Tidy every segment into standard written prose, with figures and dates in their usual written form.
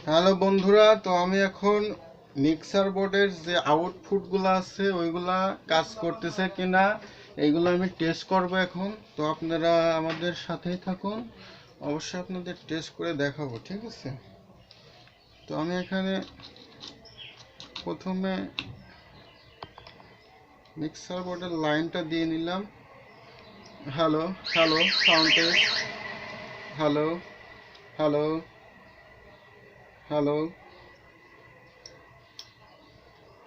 Hello বন্ধুরা, তো আমি এখন মিক্সার বোর্ডের যে আউটপুটগুলো আছে ওইগুলা কাজ করতেছে কিনা এইগুলো আমি টেস্ট করব এখন। তো আপনারা আমাদের সাথেই থাকুন, অবশ্যই আপনাদের টেস্ট করে দেখাবো, ঠিক আছে। তো আমি এখানে প্রথমে মিক্সার বোর্ডের লাইনটা দিয়ে নিলাম। Hello hello, sound test. Hello hello hello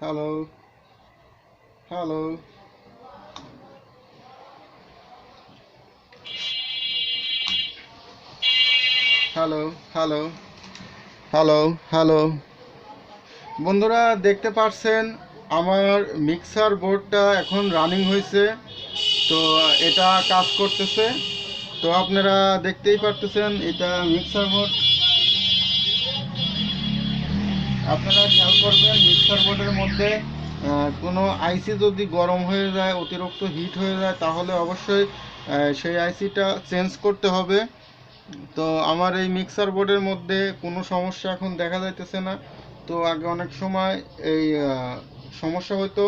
hello hello hello hello hello hello. বন্ধুরা দেখতে পাচ্ছেন আমার মিক্সার বোর্ডটা এখন রানিং হয়েছে। তো এটা কাজ করতেছে। তো আপনারা দেখতেই পারতেছেন এটা মিক্সার বোর্ড। আপনারা খেয়াল করবেন মিক্সার বোর্ডের মধ্যে কোনো আইসি যদি গরম হয়ে যায়, অতিরিক্ত হিট হয়ে যায়, তাহলে অবশ্যই সেই আইসিটা চেঞ্জ করতে হবে। তো আমার এই মিক্সার বোর্ডের মধ্যে কোনো সমস্যা এখন দেখা যাইতেছে না। তো আগে অনেক সময় এই সমস্যা হতো,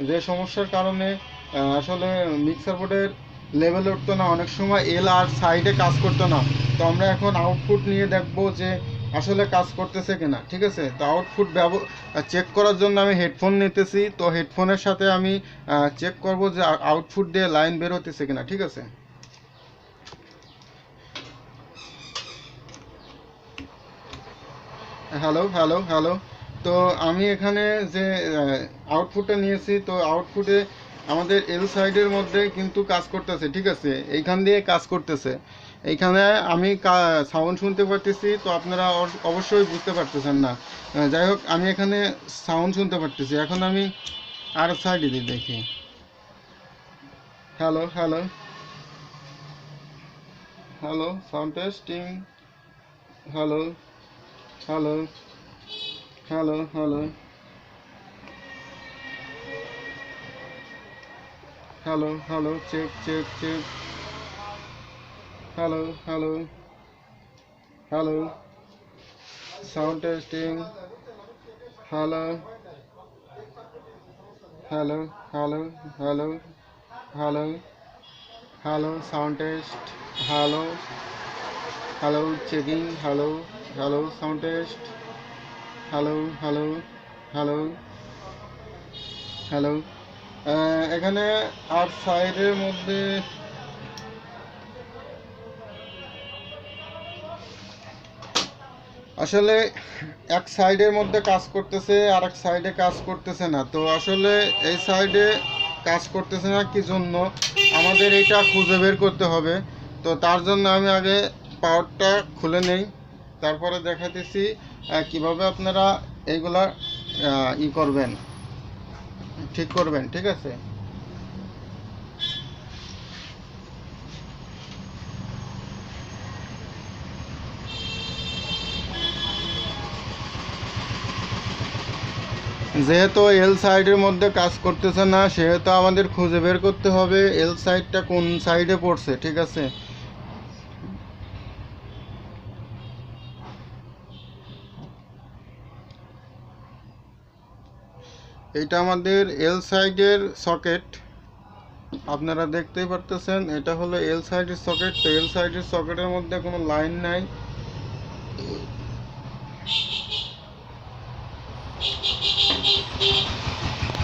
যে সমস্যার কারণে আসলে মিক্সার বোর্ডের লেভেল উঠতো না, অনেক সময় এল আর সাইডে কাজ করতো না। তো আমরা এখন আউটপুট নিয়ে দেখব যে আসলে কাজ করতেছে কিনা, ঠিক আছে। তো আউটপুট চেক করার জন্য আমি হেডফোন নিতেছি। তো হেডফোনের সাথে আমি চেক করব যে আউটপুট দিয়ে লাইন বের হতেছে কিনা, ঠিক আছে। Hello hello hello. তো আমি এখানে যে আউটপুটটা নিয়েছি, তো আউটপুটে আমাদের এল সাইডের মধ্যে কিন্তু কাজ করতেছে, ঠিক আছে। এইখান দিয়ে কাজ করতেছে। এইখানে আমি সাউন্ড শুনতে পারতেছি, তো আপনারা অবশ্যই বুঝতে পারতেছেন না। যাই হোক, আমি এখানে সাউন্ড শুনতে পারতেছি। এখন আমি আর সাইডে দিয়ে দেখি। Hello hello hello, sound testing. Hello hello hello hello hello hello, check check check. Hello hello hello, sound testing. Hello hello hello hello hello hello, sound test. Hello hello, checking. Hello hello, sound test. Hello hello hello hello. এখানে আর সাইডের মধ্যে আসলে এক সাইডের মধ্যে কাজ করতেছে, আর এক সাইডে কাজ করতেছে না। তো আসলে এই সাইডে কাজ করতেছে না কি জন্য, আমাদের এটা খুঁজে বের করতে হবে। তো তার জন্য আমি আগে পাওয়ারটা খুলে নেই, তারপরে দেখাতেছি কিভাবে আপনারা এইগুলা করবেন, ঠিক করবেন, ঠিক আছে। যেহেতু এল সাইডের মধ্যে কাজ করতেছে না, সেহেতু আমাদের খুঁজে বের করতে হবে এল সাইডটা কোন সাইডে পড়ছে, ঠিক আছে। এটা আমাদের এল সাইডের সকেট। আপনারা দেখতেই পারতেছেন এটা হলো এল সাইডের সকেট। তো এল সাইডের সকেটের মধ্যে কোনো লাইন নাই।